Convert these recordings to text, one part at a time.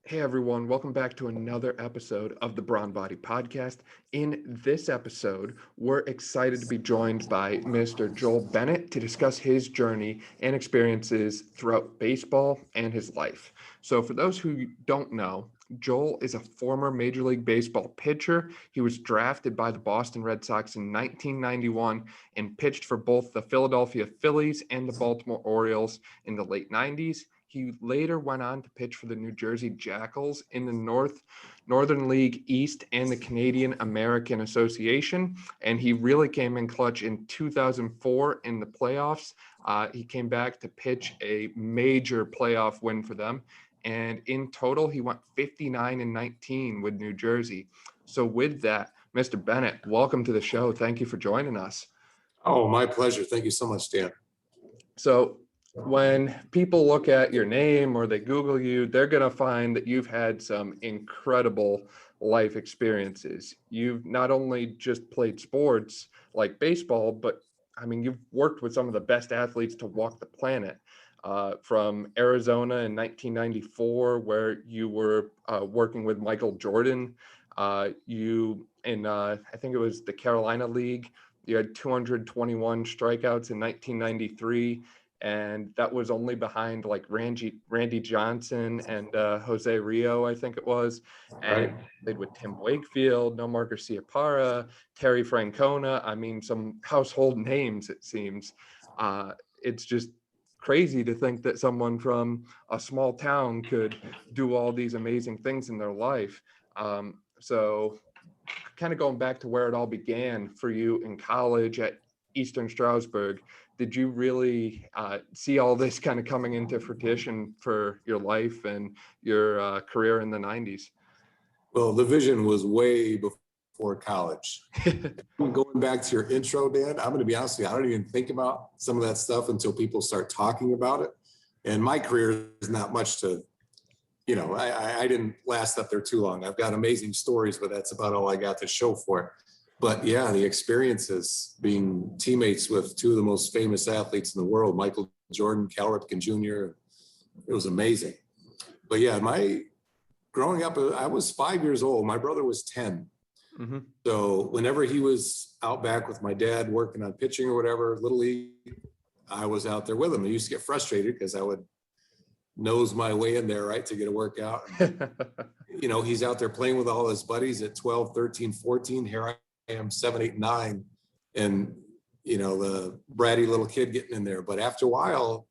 Hey everyone, welcome back to another episode of the Brawn Body Podcast. In this episode, we're excited to be joined by Mr. Joel Bennett to discuss his journey and experiences throughout baseball and his life. So for those who don't know, Joel is a former Major League Baseball pitcher. He was drafted by the Boston Red Sox in 1991 and pitched for both the Philadelphia Phillies and the Baltimore Orioles in the late 90s. He later went on to pitch for the New Jersey Jackals in the Northern League East and the Canadian American Association, and he really came in clutch in 2004 in the playoffs. He came back to pitch a major playoff win for them, and in total, he went 59-19 with New Jersey. So with that, Mr. Bennett, welcome to the show. Thank you for joining us. Oh, my pleasure. Thank you so much, Dan. So when people look at your name or they Google you, they're going to find that you've had some incredible life experiences. You've not only just played sports like baseball, but I mean, you've worked with some of the best athletes to walk the planet. From Arizona in 1994, where you were working with Michael Jordan. I think it was the Carolina League, you had 221 strikeouts in 1993. And that was only behind like Randy Johnson and Jose Rio, I think it was. And Right. played with Tim Wakefield, Nomar Garciaparra, Terry Francona. I mean, some household names, it seems. It's just crazy to think that someone from a small town could do all these amazing things in their life. So kind of going back to where it all began for you in college at Eastern Stroudsburg, did you really see all this kind of coming into fruition for your life and your career in the 90s? Well, the vision was way before college. Going back to your intro, Dan, I'm going to be honest with you, I don't even think about some of that stuff until people start talking about it. And my career is not much to, I didn't last up there too long. I've got amazing stories, but that's about all I got to show for it. But yeah, the experiences being teammates with two of the most famous athletes in the world, Michael Jordan, Cal Ripken Jr., it was amazing. But yeah, growing up, I was 5 years old. My brother was 10. Mm-hmm. So whenever he was out back with my dad working on pitching or whatever, Little League, I was out there with him. I used to get frustrated because I would nose my way in there, right, to get a workout. He's out there playing with all his buddies at 12, 13, 14. Here I am 7, 8, 9, and the bratty little kid getting in there. But after a while,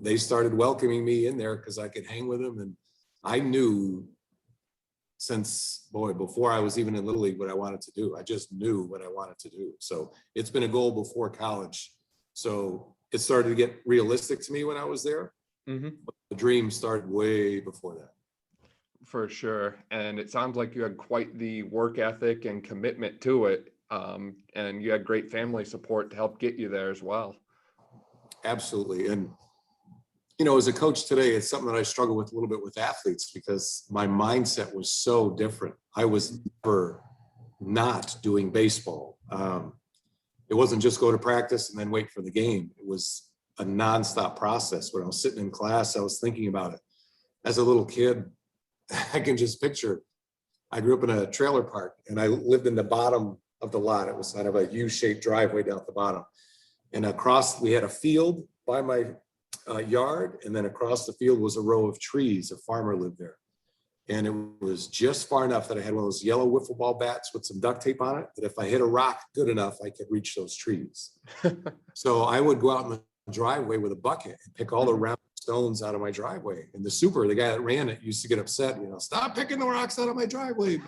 they started welcoming me in there because I could hang with them, and I knew before I was even in Little League what I wanted to do. I just knew what I wanted to do. So it's been a goal before college. So it started to get realistic to me when I was there. Mm-hmm. But the dream started way before that. For sure. And it sounds like you had quite the work ethic and commitment to it. And you had great family support to help get you there as well. Absolutely. And, as a coach today, it's something that I struggle with a little bit with athletes because my mindset was so different. I was never not doing baseball. It wasn't just go to practice and then wait for the game. It was a nonstop process. When I was sitting in class, I was thinking about it. As a little kid, I can just picture, I grew up in a trailer park and I lived in the bottom of the lot. It was kind of a U-shaped driveway down at the bottom. And we had a field by my yard. And then across the field was a row of trees. A farmer lived there. And it was just far enough that I had one of those yellow wiffle ball bats with some duct tape on it, that if I hit a rock good enough, I could reach those trees. So I would go out in the driveway with a bucket and pick all the round stones out of my driveway. And the guy that ran it, used to get upset, stop picking the rocks out of my driveway.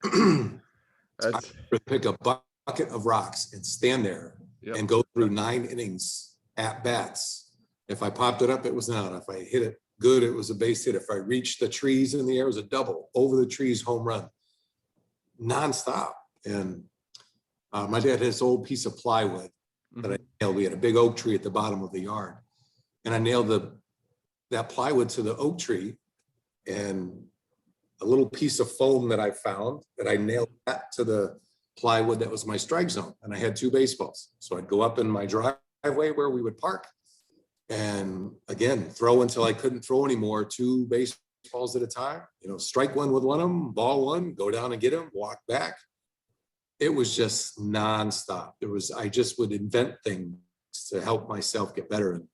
I would pick a bucket of rocks and stand there and go through 9 innings at bats. If I popped it up, it was an out. If I hit it good, it was a base hit. If I reached the trees in the air, it was a double. Over the trees, home run. Nonstop. And my dad had this old piece of plywood that I nailed. We had a big oak tree at the bottom of the yard. And I nailed that plywood to the oak tree, and a little piece of foam that I found that I nailed that to the plywood that was my strike zone. And I had 2 baseballs. So I'd go up in my driveway where we would park and again, throw until I couldn't throw anymore, 2 baseballs baseballs at a time, strike one with one of them, ball one, go down and get them, walk back. It was just nonstop. I just would invent things to help myself get better. And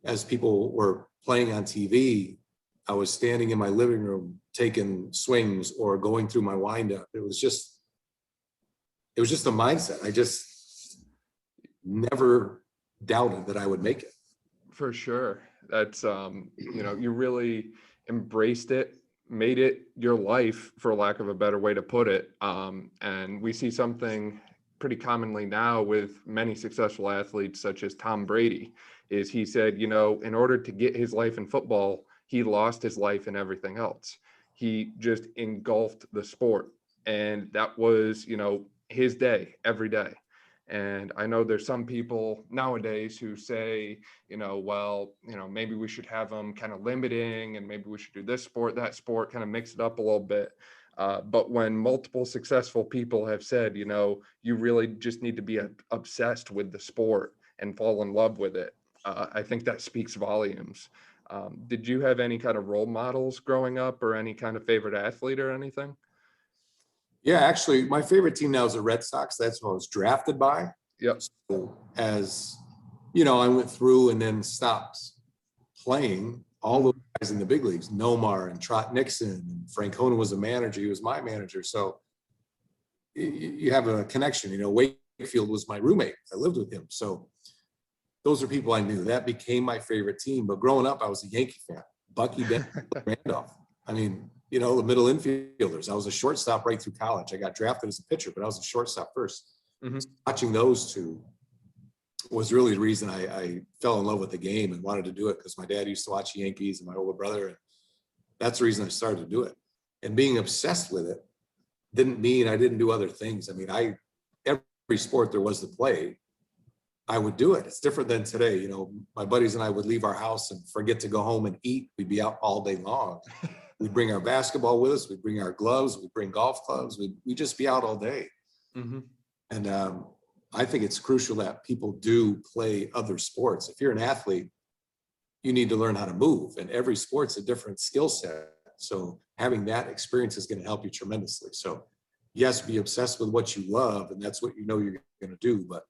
as people were playing on TV, I was standing in my living room taking swings or going through my windup. It was just a mindset. I just never doubted that I would make it. For sure. That's, you really embraced it, made it your life, for lack of a better way to put it. And we see something pretty commonly now with many successful athletes, such as Tom Brady, is he said, in order to get his life in football, he lost his life in everything else. He just engulfed the sport. And that was, his day every day. And I know there's some people nowadays who say, maybe we should have them kind of limiting, and maybe we should do this sport, that sport, kind of mix it up a little bit. But when multiple successful people have said, you really just need to be obsessed with the sport and fall in love with it, I think that speaks volumes. Did you have any kind of role models growing up, or any kind of favorite athlete or anything? Yeah, actually, my favorite team now is the Red Sox. That's what I was drafted by. Yep. So as I went through and then stopped playing. All those guys in the big leagues, Nomar and Trot Nixon, and Frank Honan was a manager. He was my manager. So you have a connection. Wakefield was my roommate. I lived with him. So those are people I knew. That became my favorite team. But growing up, I was a Yankee fan. Bucky Dent, Randolph. The middle infielders. I was a shortstop right through college. I got drafted as a pitcher, but I was a shortstop first. Mm-hmm. Watching those two was really the reason I fell in love with the game and wanted to do it, because my dad used to watch the Yankees and my older brother. And that's the reason I started to do it. And being obsessed with it didn't mean I didn't do other things. Every sport there was to play, I would do it. It's different than today. My buddies and I would leave our house and forget to go home and eat. We'd be out all day long. We'd bring our basketball with us. We'd bring our gloves. We'd bring golf clubs. We'd just be out all day. Mm-hmm. And I think it's crucial that people do play other sports. If you're an athlete, you need to learn how to move. And every sport's a different skill set. So having that experience is going to help you tremendously. So yes, be obsessed with what you love, and that's what you're going to do. But,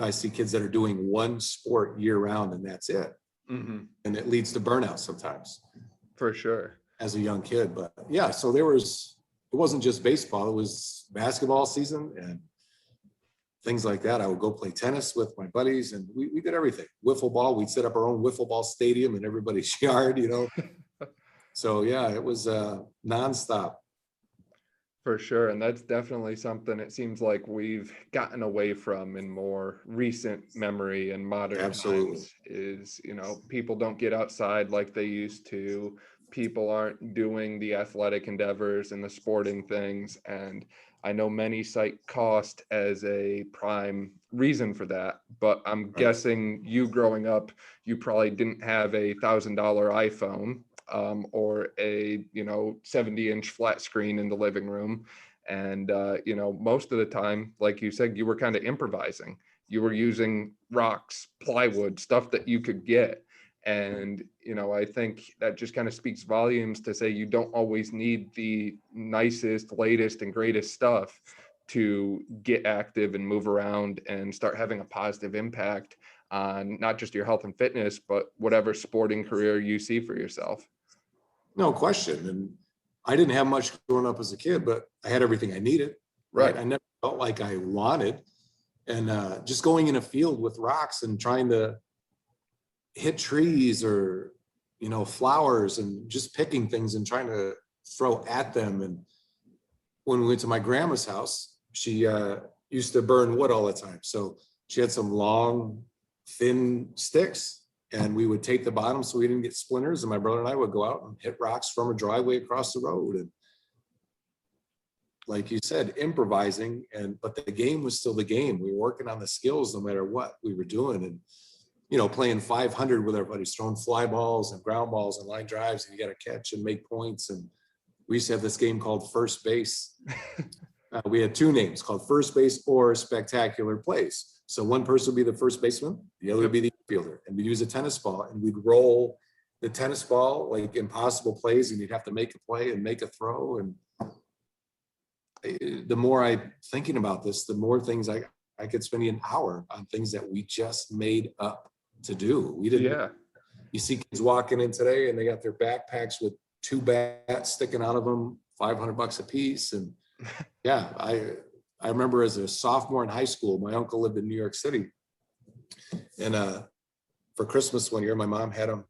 I see kids that are doing one sport year round and that's it. Mm-hmm. And it leads to burnout sometimes. For sure. As a young kid. But yeah, so it wasn't just baseball, it was basketball season and things like that. I would go play tennis with my buddies, and we did everything. Wiffle ball, we'd set up our own wiffle ball stadium in everybody's yard, So yeah, it was nonstop. For sure. And that's definitely something it seems like we've gotten away from in more recent memory and modern times is, people don't get outside like they used to. People aren't doing the athletic endeavors and the sporting things. And I know many cite cost as a prime reason for that, but I'm guessing you growing up, you probably didn't have a $1,000 iPhone or a 70-inch flat screen in the living room. And most of the time, like you said, you were kind of improvising. You were using rocks, plywood, stuff that you could get. And I think that just kind of speaks volumes to say you don't always need the nicest, latest, and greatest stuff to get active and move around and start having a positive impact on not just your health and fitness, but whatever sporting career you see for yourself. No question. And I didn't have much growing up as a kid, but I had everything I needed. Right. I never felt like I wanted. And just going in a field with rocks and trying to hit trees or, flowers, and just picking things and trying to throw at them. And when we went to my grandma's house, she used to burn wood all the time. So she had some long, thin sticks, and we would take the bottom so we didn't get splinters. And my brother and I would go out and hit rocks from a driveway across the road. And like you said, improvising, but the game was still the game. We were working on the skills no matter what we were doing. And, playing 500 with our buddies, throwing fly balls and ground balls and line drives, and you got to catch and make points. And we used to have this game called First Base. We had two names called First Base or Spectacular Plays. So one person would be the first baseman, the other would be the fielder, and we'd use a tennis ball and we'd roll the tennis ball, like impossible plays, and you'd have to make a play and make a throw. And the more I'm thinking about this, the more things I could spend an hour on things that we just made up to do. We didn't. Yeah. You see kids walking in today and they got their backpacks with 2 bats sticking out of them, $500 a piece. And yeah, I remember as a sophomore in high school, my uncle lived in New York City. And for Christmas one year, my mom had him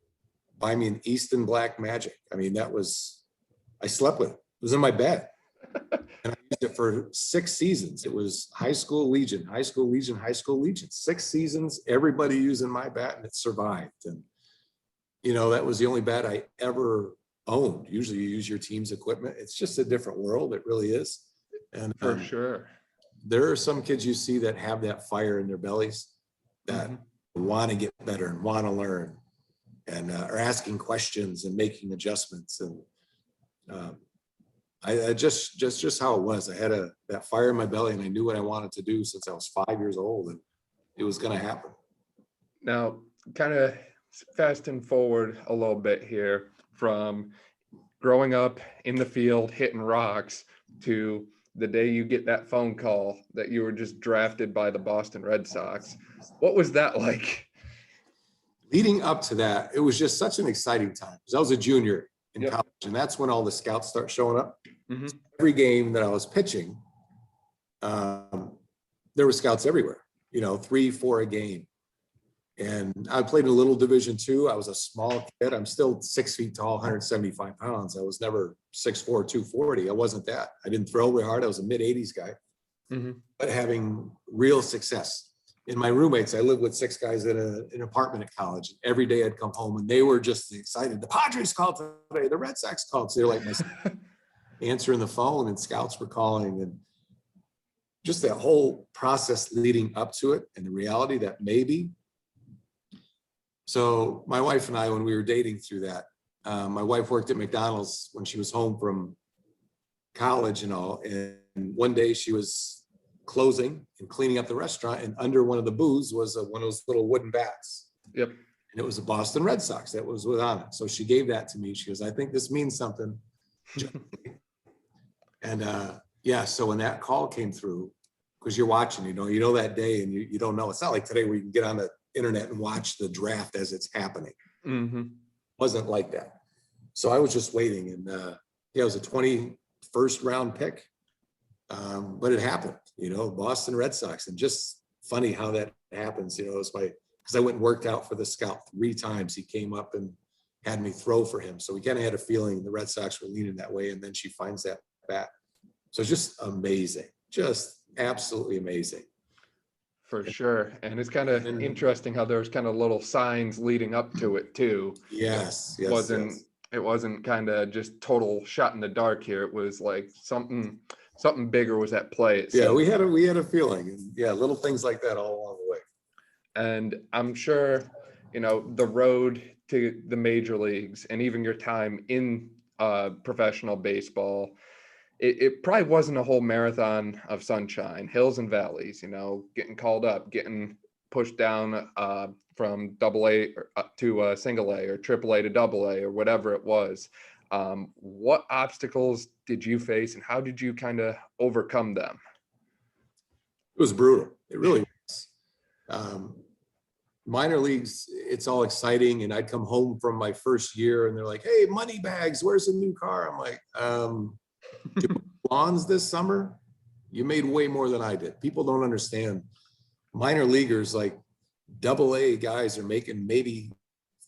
buy me an Easton Black Magic. I mean, I slept with it. It was in my bed. And I used it for 6 seasons. It was high school Legion, high school Legion, high school Legion. 6 seasons, everybody using my bat, and it survived. And, that was the only bat I ever owned. Usually you use your team's equipment. It's just a different world. It really is. And for sure. There are some kids you see that have that fire in their bellies that want to get better and want to learn and are asking questions and making adjustments. And I just how it was. I had that fire in my belly, and I knew what I wanted to do since I was 5 years old, and it was going to happen. Now, kind of fasting forward a little bit here from growing up in the field hitting rocks to the day you get that phone call that you were just drafted by the Boston Red Sox. What was that like? Leading up to that, it was just such an exciting time because I was a junior in college, and that's when all the scouts start showing up. So every game that I was pitching, there were scouts everywhere, 3, 4 a game. And I played in a little Division II. I was a small kid. I'm still 6 feet tall, 175 pounds. I was never 6'4", 240. I wasn't that. I didn't throw really hard. I was a mid-80s guy, but having real success. And my roommates, I lived with 6 guys in an apartment at college. Every day I'd come home and they were just excited. The Padres called today. The Red Sox called. So they're like answering the phone, and scouts were calling, and just that whole process leading up to it, and the reality that maybe. So my wife and I, when we were dating through that, my wife worked at McDonald's when she was home from college and all. And one day she was closing and cleaning up the restaurant, and under one of the booths was one of those little wooden bats. Yep. And it was the Boston Red Sox that was on it. So she gave that to me. She goes, I think this means something. And so when that call came through, because you're watching, that day, and you don't know. It's not like today where you can get on the internet and watch the draft as it's happening. Wasn't like that. So I was just waiting, and it was a 21st round pick, but it happened. Boston Red Sox, and just funny how that happens. It's because I went and worked out for the scout 3 times. He came up and had me throw for him, so we kind of had a feeling the Red Sox were leaning that way, and then she finds that bat. So just amazing, just absolutely amazing. For sure. And it's kind of interesting how there's kind of little signs leading up to it too. Yes. It wasn't kind of just total shot in the dark here. It was like something bigger was at play. Yeah, we had a feeling. And little things like that all along the way. And I'm sure, the road to the major leagues and even your time in professional baseball, it probably wasn't a whole marathon of sunshine, hills and valleys, getting called up, getting pushed down from AA to single A or AAA to AA or whatever it was. What obstacles did you face, and how did you kind of overcome them? It was brutal. It really was. Minor leagues, it's all exciting. And I'd come home from my first year and they're like, hey, money bags, where's the new car? I'm like, lawns this summer? You made way more than I did. People don't understand. Minor leaguers, like AA guys, are making maybe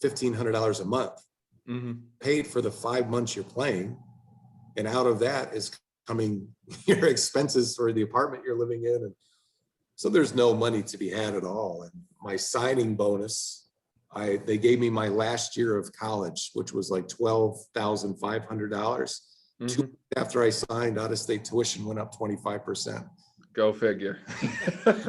$1,500 a month, paid for the 5 months you're playing. And out of that is coming your expenses for the apartment you're living in. And so there's no money to be had at all. And my signing bonus, they gave me my last year of college, which was like $12,500. 2 weeks after I signed, out-of-state tuition went up 25%. Go figure.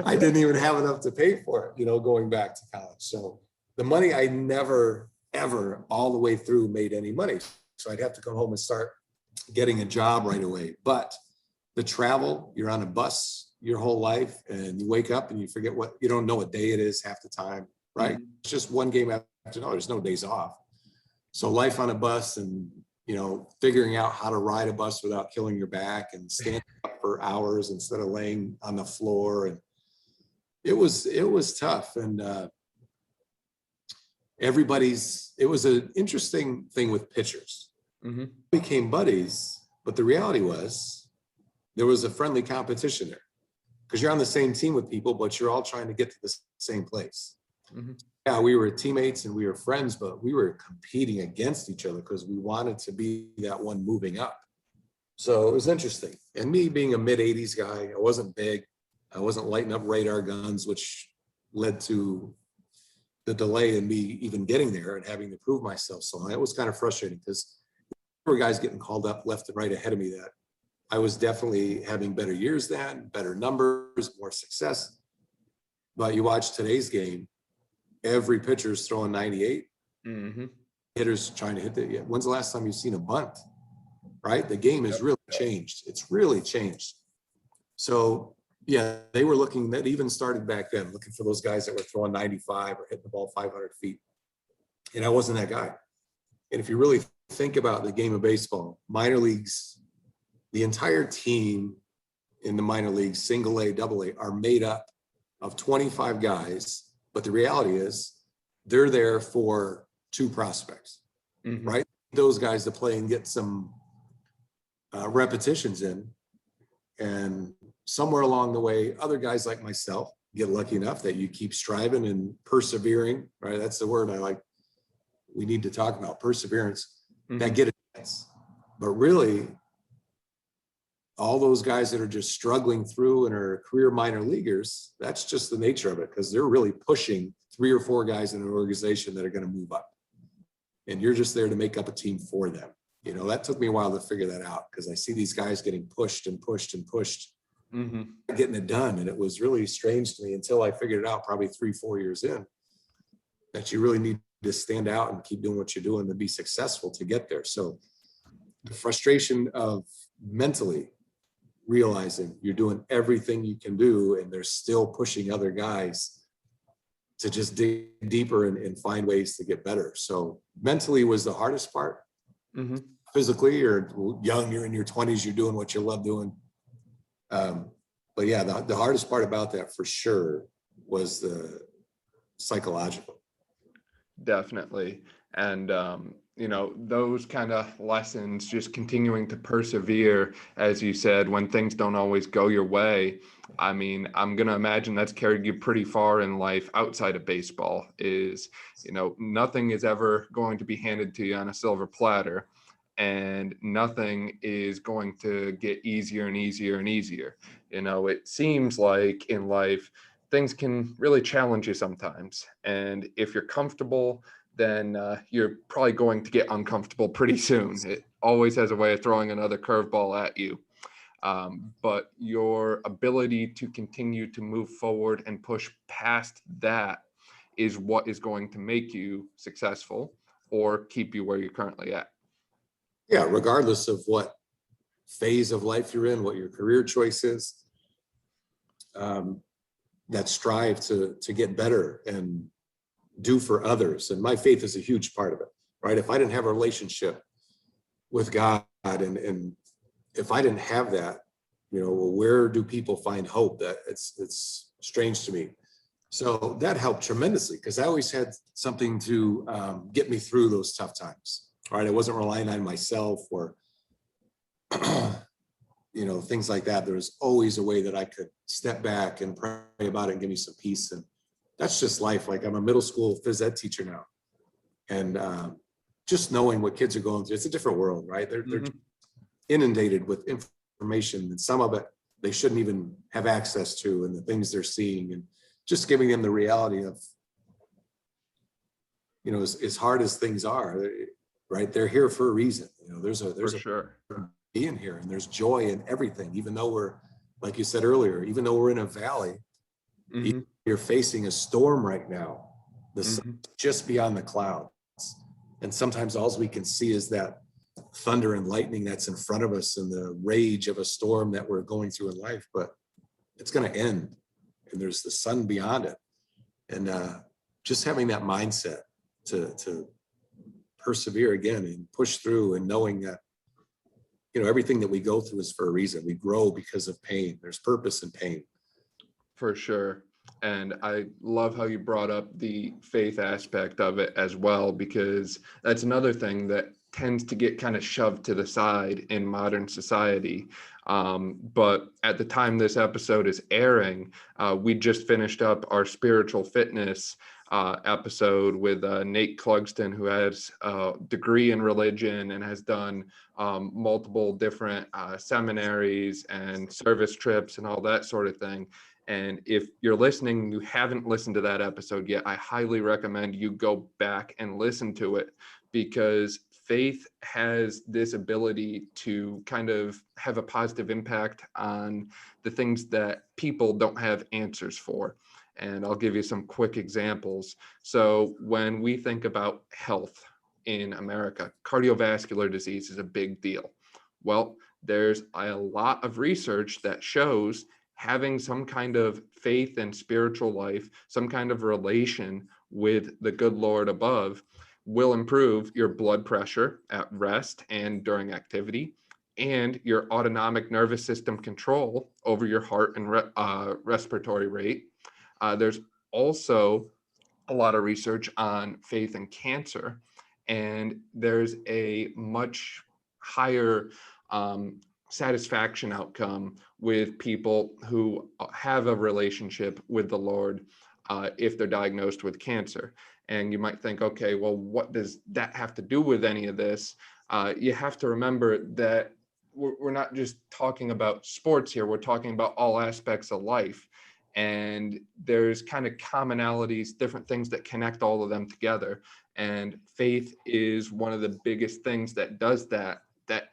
I didn't even have enough to pay for it, going back to college. So the money, I never, ever, all the way through made any money. So I'd have to come home and start getting a job right away. But the travel, you're on a bus your whole life, and you wake up and you forget you don't know what day it is half the time, right? It's just one game after another. There's no days off. So life on a bus and, figuring out how to ride a bus without killing your back and standing up for hours instead of laying on the floor. And it was tough. And it was an interesting thing with pitchers. Mm-hmm. We became buddies, but the reality was there was a friendly competition there because you're on the same team with people, but you're all trying to get to the same place. Mm-hmm. Yeah, we were teammates and we were friends, but we were competing against each other because we wanted to be that one moving up. So it was interesting. And me being a mid-80s guy, I wasn't big. I wasn't lighting up radar guns, which led to the delay in me even getting there and having to prove myself. So it was kind of frustrating because there were guys getting called up left and right ahead of me that I was definitely having better years than, better numbers, more success. But you watch today's game, every pitcher's throwing 98. Mm-hmm. Hitters trying to hit the. When's the last time you've seen a bunt? Right? The game has really changed. It's really changed. So yeah, they were looking. That even started back then, looking for those guys that were throwing 95 or hitting the ball 500 feet. And I wasn't that guy. And if you really think about the game of baseball, minor leagues, the entire team in the minor leagues, single A, double A, are made up of 25 guys. But the reality is they're there for two prospects, Mm-hmm. right? Those guys to play and get some repetitions in. And somewhere along the way, other guys like myself get lucky enough that you keep striving and persevering, right? That's the word we need to talk about, perseverance, Mm-hmm. that get a chance. But really, all those guys that are just struggling through and are career minor leaguers, that's just the nature of it because they're really pushing 3 or 4 guys in an organization that are going to move up. And you're just there to make up a team for them. That took me a while to figure that out because I see these guys getting pushed and pushed and pushed, Mm-hmm. getting it done. And it was really strange to me until I figured it out probably 3-4 years in that you really need to stand out and keep doing what you're doing to be successful to get there. So the frustration of mentally realizing you're doing everything you can do and they're still pushing other guys to just dig deeper and find ways to get better. So mentally was the hardest part. Mm-hmm. Physically, you're young, you're in your 20s, you're doing what you love doing. But yeah, the hardest part about that for sure was the psychological. Definitely. And, those kind of lessons, just continuing to persevere, as you said, when things don't always go your way. I mean, I'm going to imagine that's carried you pretty far in life outside of baseball is, nothing is ever going to be handed to you on a silver platter. And nothing is going to get easier and easier and easier. It seems like in life, things can really challenge you sometimes. And if you're comfortable, then you're probably going to get uncomfortable pretty soon. It always has a way of throwing another curveball at you. But your ability to continue to move forward and push past that is what is going to make you successful or keep you where you're currently at. Yeah, regardless of what phase of life you're in, what your career choice is, that strive to get better and do for others. And my faith is a huge part of it, right? If I didn't have a relationship with God and if I didn't have that, where do people find hope? That it's strange to me. So that helped tremendously because I always had something to get me through those tough times, right? I wasn't relying on myself or, things like that. There was always a way that I could step back and pray about it and give me some peace. And that's just life. Like I'm a middle school phys ed teacher now. And just knowing what kids are going through, it's a different world, right? They're inundated with information and some of it they shouldn't even have access to and the things they're seeing and just giving them the reality of, as hard as things are, right? They're here for a reason. There's sure. Being here and there's joy in everything, even though we're, like you said earlier, even though we're in a valley, Mm-hmm. you're facing a storm right now. The Mm-hmm. sun's just beyond the clouds. And sometimes all we can see is that thunder and lightning that's in front of us and the rage of a storm that we're going through in life, but it's going to end and there's the sun beyond it. And just having that mindset to persevere again and push through, and knowing that, everything that we go through is for a reason. We grow because of pain. There's purpose in pain. For sure. And I love how you brought up the faith aspect of it as well, because that's another thing that tends to get kind of shoved to the side in modern society. But at the time this episode is airing, we just finished up our spiritual fitness episode with Nate Clugston, who has a degree in religion and has done multiple different seminaries and service trips and all that sort of thing. And if you're listening, and you haven't listened to that episode yet, I highly recommend you go back and listen to it, because faith has this ability to kind of have a positive impact on the things that people don't have answers for. And I'll give you some quick examples. So when we think about health in America, cardiovascular disease is a big deal. Well, there's a lot of research that shows having some kind of faith and spiritual life, some kind of relation with the good Lord above, will improve your blood pressure at rest and during activity, and your autonomic nervous system control over your heart and respiratory rate. There's also a lot of research on faith and cancer, and there's a much higher satisfaction outcome with people who have a relationship with the Lord if they're diagnosed with cancer. And you might think, okay, well, what does that have to do with any of this? You have to remember that we're not just talking about sports here. We're talking about all aspects of life. And there's kind of commonalities, different things that connect all of them together. And faith is one of the biggest things that does that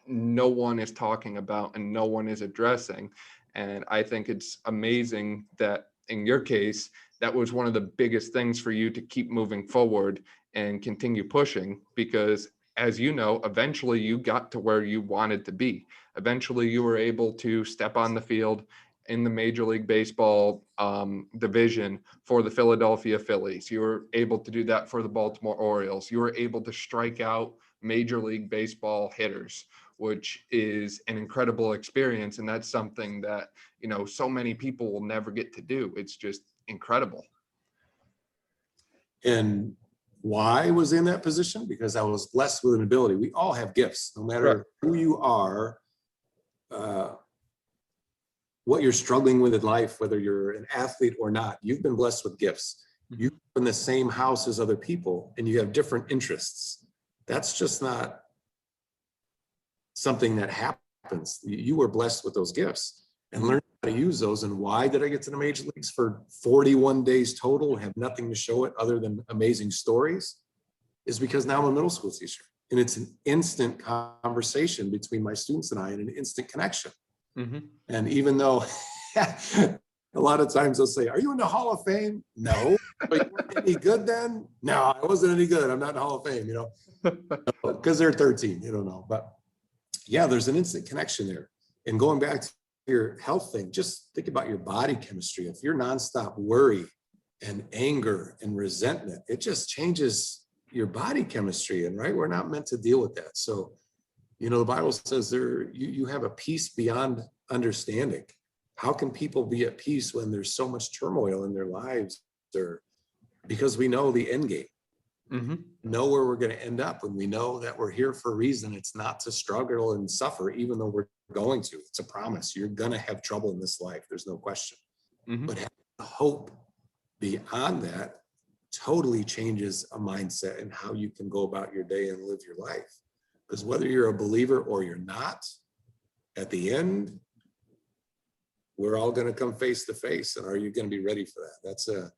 no one is talking about and no one is addressing. And I think it's amazing that in your case, that was one of the biggest things for you to keep moving forward and continue pushing, because as you know, eventually you got to where you wanted to be. Eventually you were able to step on the field in the Major League Baseball division for the Philadelphia Phillies. You were able to do that for the Baltimore Orioles. You were able to strike out Major League Baseball hitters, which is an incredible experience. And that's something that, so many people will never get to do. It's just incredible. And why I was in that position? Because I was blessed with an ability. We all have gifts, no matter who you are, what you're struggling with in life, whether you're an athlete or not. You've been blessed with gifts. You live in the same house as other people, and you have different interests. That's just not something that happens. You were blessed with those gifts and learn how to use those. And why did I get to the major leagues for 41 days total, have nothing to show it other than amazing stories? Is because now I'm a middle school teacher, and it's an instant conversation between my students and I, and an instant connection. Mm-hmm. And even though a lot of times they'll say, "Are you in the Hall of Fame?" No. "But you weren't any good then?" "No, I wasn't any good. I'm not in the Hall of Fame," because they're 13, you don't know. But yeah, there's an instant connection there. And going back to your health thing, just think about your body chemistry. If you're nonstop worry and anger and resentment, it just changes your body chemistry. And right, we're not meant to deal with that. So, the Bible says you have a peace beyond understanding. How can people be at peace when there's so much turmoil in their lives? Because we know the end game. Mm-hmm. Know where we're going to end up, and we know that we're here for a reason. It's not to struggle and suffer, even though we're going to. It's a promise. You're going to have trouble in this life. There's no question. Mm-hmm. But having hope beyond that totally changes a mindset and how you can go about your day and live your life. Because whether you're a believer or you're not, at the end, we're all going to come face to face. And are you going to be ready for that? That's a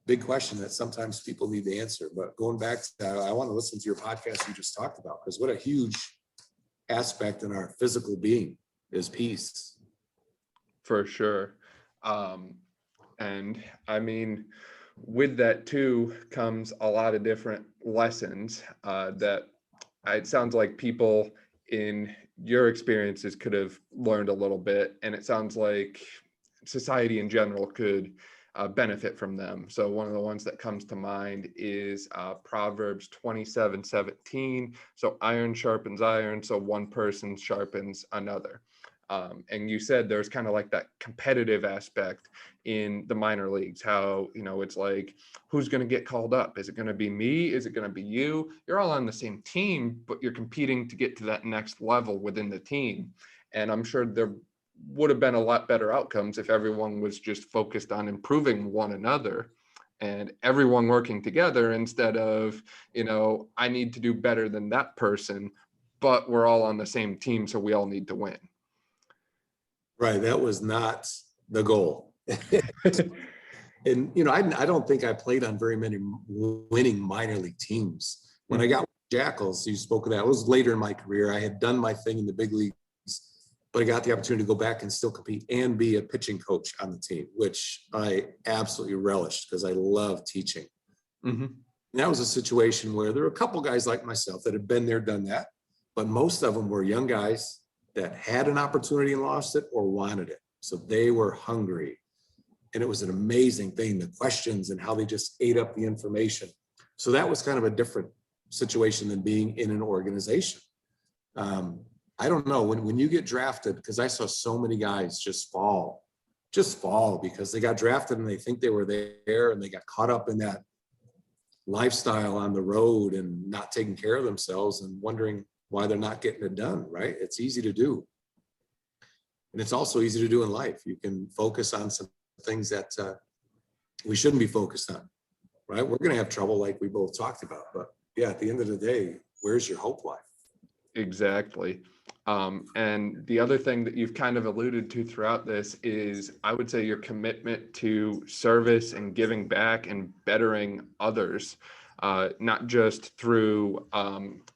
big question that sometimes people need to answer. But going back to that, I want to listen to your podcast you just talked about, because what a huge aspect in our physical being is peace. For sure. And I mean, with that too comes a lot of different lessons that it sounds like people in your experiences could have learned a little bit. And it sounds like society in general could benefit from them. So one of the ones that comes to mind is Proverbs 27:17. So iron sharpens iron, so one person sharpens another. And you said there's kind of like that competitive aspect in the minor leagues, how, it's like, who's going to get called up? Is it going to be me? Is it going to be you? You're all on the same team, but you're competing to get to that next level within the team. And I'm sure there would have been a lot better outcomes if everyone was just focused on improving one another and everyone working together instead of, I need to do better than that person, but we're all on the same team, so we all need to win. Right. That was not the goal. And, I don't think I played on very many winning minor league teams. When I got with Jackals, you spoke of that. It was later in my career. I had done my thing in the big leagues, but I got the opportunity to go back and still compete and be a pitching coach on the team, which I absolutely relished because I love teaching. Mm-hmm. And that was a situation where there were a couple guys like myself that had been there, done that, but most of them were young guys that had an opportunity and lost it or wanted it. So they were hungry. And it was an amazing thing, the questions and how they just ate up the information. So that was kind of a different situation than being in an organization. I don't know, when you get drafted, because I saw so many guys just fall because they got drafted and they think they were there and they got caught up in that lifestyle on the road and not taking care of themselves and wondering why they're not getting it done, right? It's easy to do. And it's also easy to do in life. You can focus on some things that we shouldn't be focused on, right? We're going to have trouble like we both talked about. But yeah, at the end of the day, where's your hope lie? Exactly. And the other thing that you've kind of alluded to throughout this is, I would say, your commitment to service and giving back and bettering others, not just through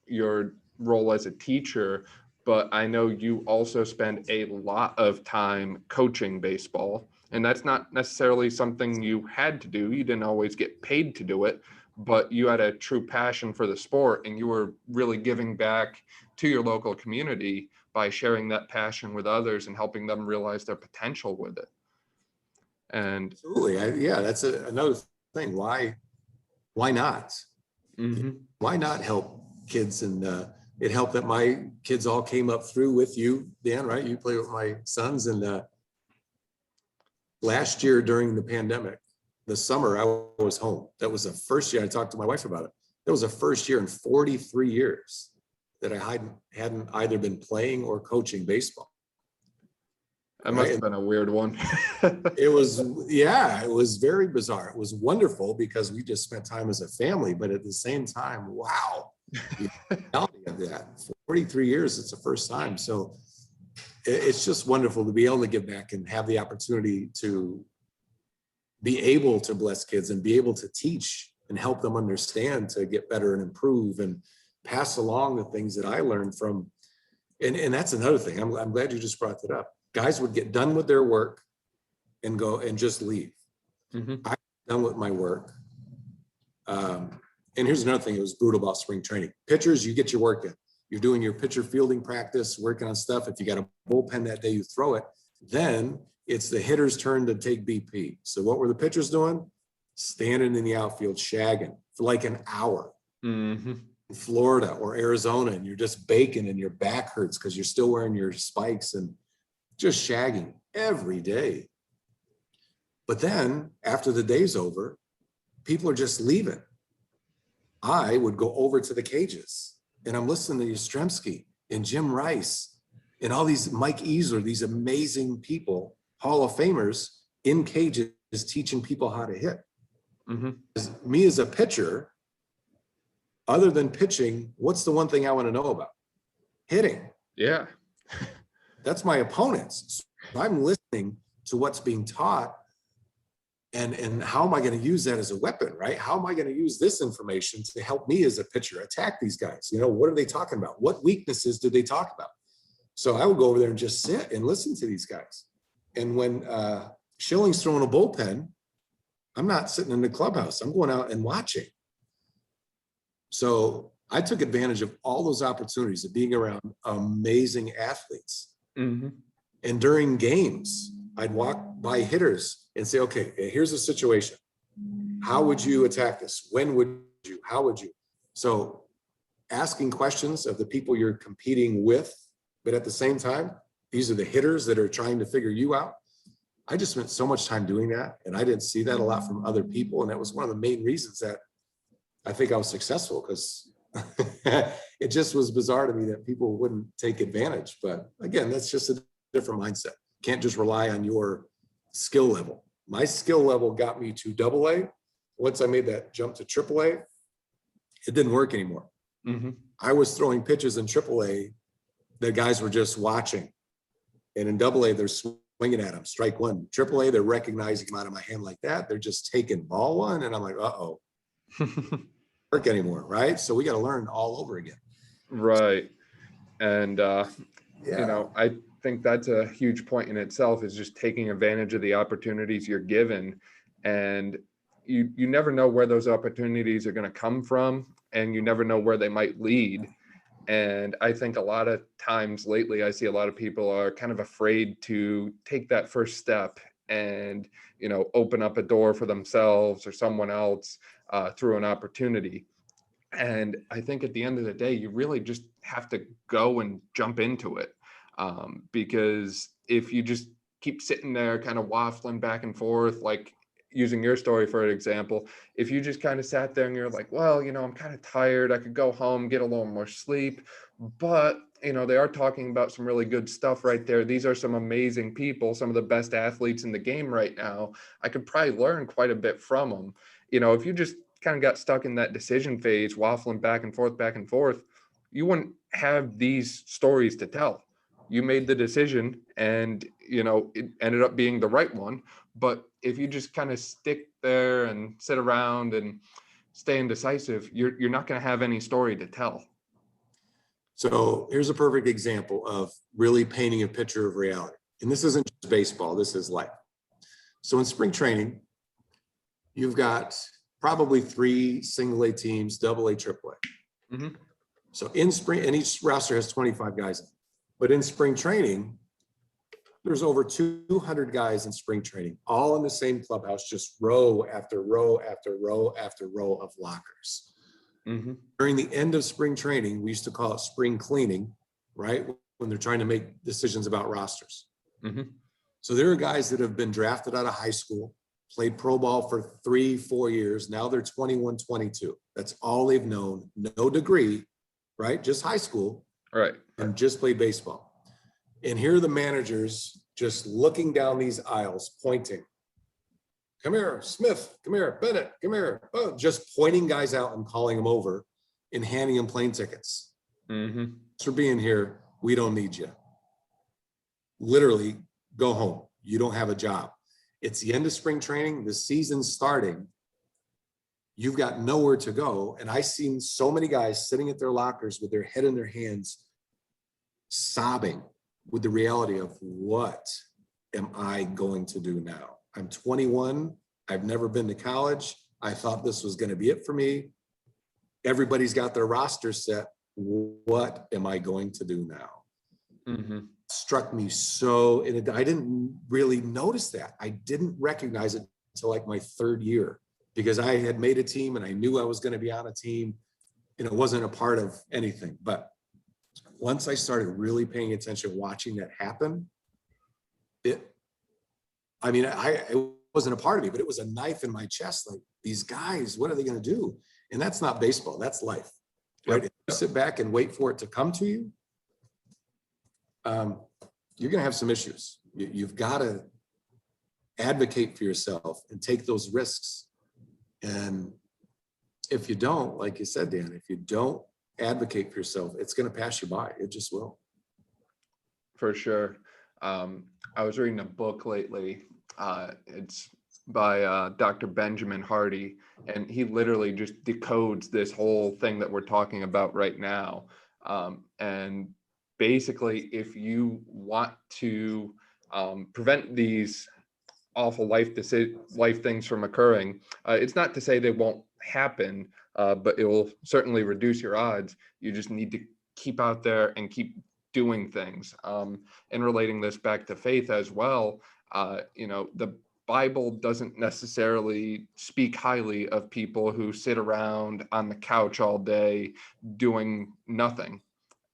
your role as a teacher, but I know you also spend a lot of time coaching baseball, and that's not necessarily something you had to do. You didn't always get paid to do it, but you had a true passion for the sport, and you were really giving back to your local community by sharing that passion with others and helping them realize their potential with it. And absolutely, that's another thing. Why not? Mm-hmm. Why not help kids? And it helped that my kids all came up through with you, Dan, right? You play with my sons. And last year during the pandemic, the summer, I was home. That was the first year. I talked to my wife about it. That was the first year in 43 years that I hadn't either been playing or coaching baseball. That must have been a weird one. It was very bizarre. It was wonderful because we just spent time as a family, but at the same time, wow, the reality of that. 43 years, it's the first time. So it's just wonderful to be able to give back and have the opportunity to be able to bless kids and be able to teach and help them understand to get better and improve and pass along the things that I learned from. And that's another thing. I'm glad you just brought that up. Guys would get done with their work and go and just leave. Mm-hmm. I'm done with my work. And here's another thing. It was brutal about spring training. Pitchers, you get your work in. You're doing your pitcher fielding practice, working on stuff. If you got a bullpen that day, you throw it. Then it's the hitter's turn to take BP. So what were the pitchers doing? Standing in the outfield, shagging for like an hour. Mm-hmm. In Florida or Arizona, and you're just baking and your back hurts because you're still wearing your spikes and just shagging every day. But then after the day's over, people are just leaving. I would go over to the cages and I'm listening to Yastrzemski and Jim Rice and all these Mike Easler, these amazing people, Hall of Famers in cages teaching people how to hit. Mm-hmm. Me as a pitcher, other than pitching, what's the one thing I want to know about? Hitting. Yeah. That's my opponents. So I'm listening to what's being taught and how am I going to use that as a weapon, right? How am I going to use this information to help me as a pitcher attack these guys? You know, what are they talking about? What weaknesses did they talk about? So I would go over there and just sit and listen to these guys. And when Schilling's throwing a bullpen, I'm not sitting in the clubhouse. I'm going out and watching. So I took advantage of all those opportunities of being around amazing athletes. Mm-hmm. And during games, I'd walk by hitters and say, okay, here's a situation. How would you attack this? When would you? How would you? So asking questions of the people you're competing with, but at the same time, these are the hitters that are trying to figure you out. I just spent so much time doing that, and I didn't see that a lot from other people. And that was one of the main reasons that I think I was successful, because it just was bizarre to me that people wouldn't take advantage. But again, that's just a different mindset. Can't just rely on your skill level. My skill level got me to AA. Once I made that jump to AAA, it didn't work anymore. Mm-hmm. I was throwing pitches in AAA that guys were just watching. And in AA, they're swinging at them, strike one. AAA, they're recognizing them out of my hand like that. They're just taking ball one. And I'm like, uh-oh. Work anymore, right? So we got to learn all over again. Right. And, I think that's a huge point in itself, is just taking advantage of the opportunities you're given. And you never know where those opportunities are going to come from, and you never know where they might lead. And I think a lot of times lately, I see a lot of people are kind of afraid to take that first step and, open up a door for themselves or someone else through an opportunity. And I think at the end of the day, you really just have to go and jump into it. Because if you just keep sitting there kind of waffling back and forth, like using your story for an example, if you just kind of sat there and you're like, well, I'm kind of tired, I could go home, get a little more sleep, but they are talking about some really good stuff right there. These are some amazing people, some of the best athletes in the game right now. I could probably learn quite a bit from them. If you just kind of got stuck in that decision phase, waffling back and forth, you wouldn't have these stories to tell. You made the decision and, it ended up being the right one. But if you just kind of stick there and sit around and stay indecisive, you're not going to have any story to tell. So here's a perfect example of really painting a picture of reality. And this isn't just baseball, this is life. So in spring training, you've got probably 3 single A teams, AA, AAA. Mm-hmm. So in spring, and each roster has 25 guys. But in spring training, there's over 200 guys in spring training, all in the same clubhouse, just row after row after row after row of lockers. Mm-hmm. During the end of spring training, we used to call it spring cleaning, right? When they're trying to make decisions about rosters. Mm-hmm. So there are guys that have been drafted out of high school, played pro ball for 3-4 years. Now they're 21, 22. That's all they've known. No degree, right? Just high school. Right. And just played baseball. And here are the managers just looking down these aisles, pointing. Come here, Smith. Come here, Bennett. Come here. Oh, just pointing guys out and calling them over and handing them plane tickets. Mm-hmm. Thanks for being here. We don't need you. Literally, go home. You don't have a job. It's the end of spring training. The season's starting. You've got nowhere to go. And I've seen so many guys sitting at their lockers with their head in their hands, sobbing with the reality of, what am I going to do now? I'm 21. I've never been to college. I thought this was going to be it for me. Everybody's got their roster set. What am I going to do now? Mm-hmm. Struck me so, and I didn't really notice that. I didn't recognize it until like my 3rd year, because I had made a team and I knew I was going to be on a team, and it wasn't a part of anything. But once I started really paying attention, watching that happen, it wasn't a part of me, but it was a knife in my chest. Like, these guys, what are they going to do? And that's not baseball. That's life, right? If you sit back and wait for it to come to you, you're going to have some issues. You've got to advocate for yourself and take those risks. And if you don't, like you said, Dan, if you don't advocate for yourself, it's going to pass you by. It just will. For sure. I was reading a book lately. It's by Dr. Benjamin Hardy, and he literally just decodes this whole thing that we're talking about right now. And basically, if you want to prevent these awful life things from occurring, it's not to say they won't happen, but it will certainly reduce your odds. You just need to keep out there and keep doing things. And relating this back to faith as well, The Bible doesn't necessarily speak highly of people who sit around on the couch all day doing nothing.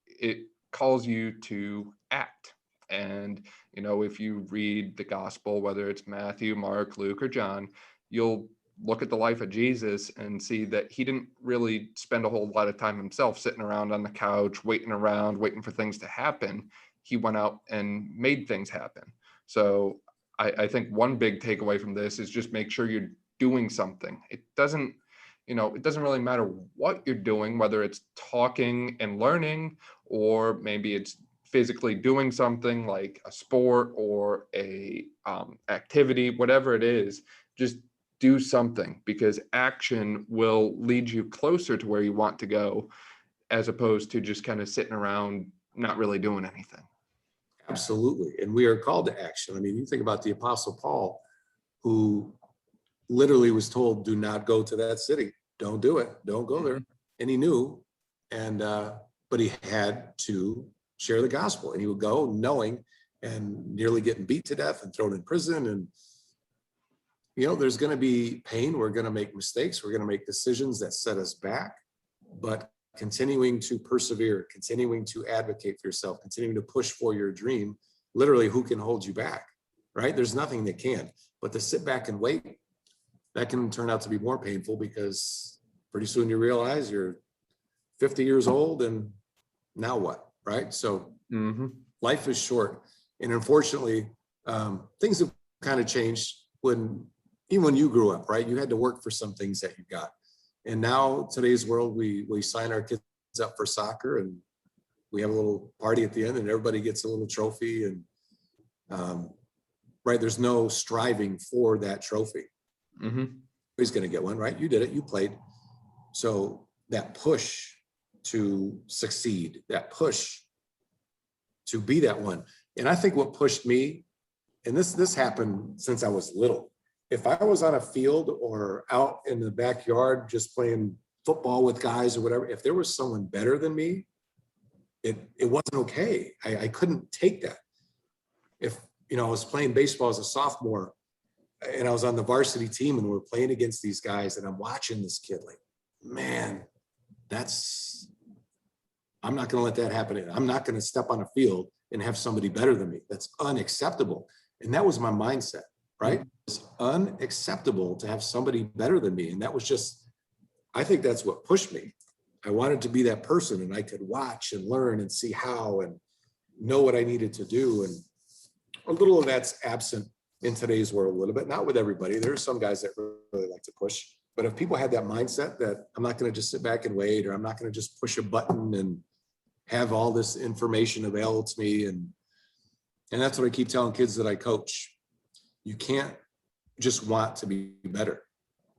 It calls you to act. And, if you read the gospel, whether it's Matthew, Mark, Luke, or John, you'll look at the life of Jesus and see that he didn't really spend a whole lot of time himself sitting around on the couch, waiting for things to happen. He went out and made things happen. So I think one big takeaway from this is just make sure you're doing something. It doesn't really matter what you're doing, whether it's talking and learning, or maybe it's physically doing something like a sport or a activity, whatever it is. Just do something, because action will lead you closer to where you want to go, as opposed to just kind of sitting around not really doing anything. Absolutely. And we are called to action. I mean, you think about the Apostle Paul, who literally was told, do not go to that city. Don't do it. Don't go there. And he knew, but he had to share the gospel, and he would go knowing and nearly getting beat to death and thrown in prison. And, there's going to be pain. We're going to make mistakes. We're going to make decisions that set us back, but continuing to persevere, continuing to advocate for yourself, continuing to push for your dream. Literally, who can hold you back, right? There's nothing that can. But to sit back and wait, that can turn out to be more painful, because pretty soon you realize you're 50 years old, and now what, right? So life is short. And unfortunately, things have kind of changed even when you grew up, right? You had to work for some things that you got. And now, today's world, we sign our kids up for soccer, and we have a little party at the end, and everybody gets a little trophy. And right, there's no striving for that trophy. He's going to get one, right? You did it, you played. So that push to succeed, that push to be that one. And I think what pushed me, and this happened since I was little. If I was on a field or out in the backyard just playing football with guys or whatever, if there was someone better than me, it wasn't okay. I couldn't take that. If, I was playing baseball as a sophomore, and I was on the varsity team, and we were playing against these guys, and I'm watching this kid like, man, I'm not going to let that happen. I'm not going to step on a field and have somebody better than me. That's unacceptable. And that was my mindset, right? It's unacceptable to have somebody better than me. And that was just, I think that's what pushed me. I wanted to be that person, and I could watch and learn and see how and know what I needed to do. And a little of that's absent in today's world a little bit, not with everybody. There are some guys that really like to push, but if people had that mindset that I'm not going to just sit back and wait, or I'm not going to just push a button and have all this information available to me. And that's what I keep telling kids that I coach. You can't just want to be better,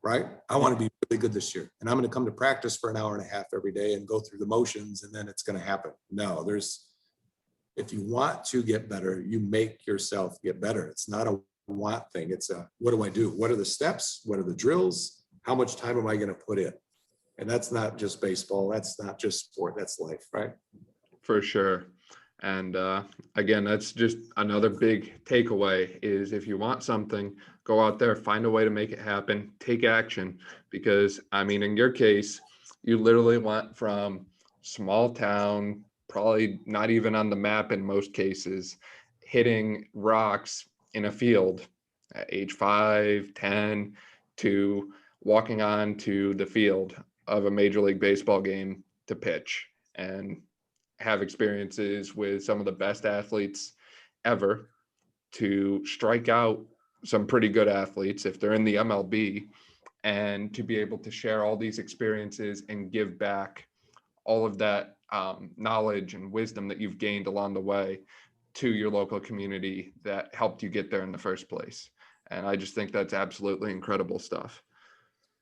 right? I want to be really good this year, and I'm going to come to practice for an hour and a half every day and go through the motions, and then it's going to happen. No, if you want to get better, you make yourself get better. It's not a want thing. It's a, what do I do? What are the steps? What are the drills? How much time am I going to put in? And that's not just baseball. That's not just sport. That's life, right? For sure. And again, that's just another big takeaway is, if you want something, go out there, find a way to make it happen, take action. Because, in your case, you literally went from small town, probably not even on the map in most cases, hitting rocks in a field at age 5, 10, to walking on to the field of a Major League Baseball game to pitch and have experiences with some of the best athletes ever, to strike out some pretty good athletes if they're in the MLB, and to be able to share all these experiences and give back all of that knowledge and wisdom that you've gained along the way to your local community that helped you get there in the first place. And I just think that's absolutely incredible stuff.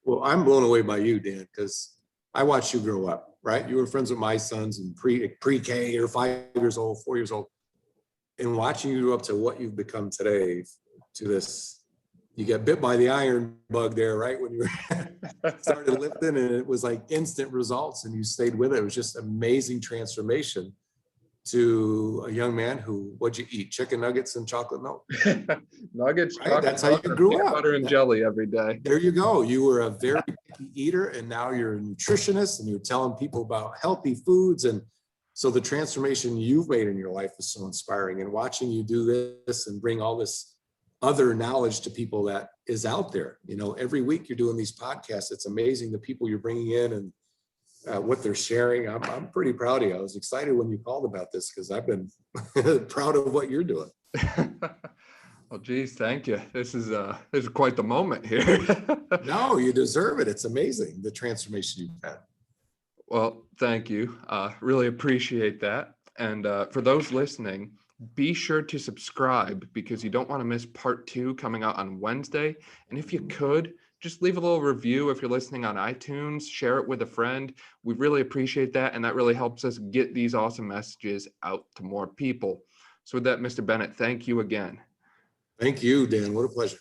Well, I'm blown away by you, Dan, because I watched you grow up, right? You were friends with my sons in pre-K, or 5 years old, 4 years old. And watching you grow up to what you've become today, to this, you got bit by the iron bug there, right? When you started lifting, and it was like instant results, and you stayed with it. It was just amazing transformation to a young man who, what'd you eat? Chicken nuggets and chocolate milk? Nuggets, Right? chocolate That's how you milk, grew peanut up. butter and jelly every day. There you go. You were a very picky eater, and now you're a nutritionist, and you're telling people about healthy foods. And so the transformation you've made in your life is so inspiring. And watching you do this and bring all this other knowledge to people that is out there. Every week you're doing these podcasts. It's amazing the people you're bringing in and what they're sharing. I'm pretty proud of you. I was excited when you called about this because I've been proud of what you're doing. Well, geez, thank you. This is quite the moment here. No, you deserve it. It's amazing, the transformation you've had. Well, thank you. Really appreciate that. And for those listening, be sure to subscribe because you don't want to miss part 2 coming out on Wednesday. And if you could, just leave a little review if you're listening on iTunes, share it with a friend. We really appreciate that. And that really helps us get these awesome messages out to more people. So with that, Mr. Bennett, thank you again. Thank you, Dan. What a pleasure.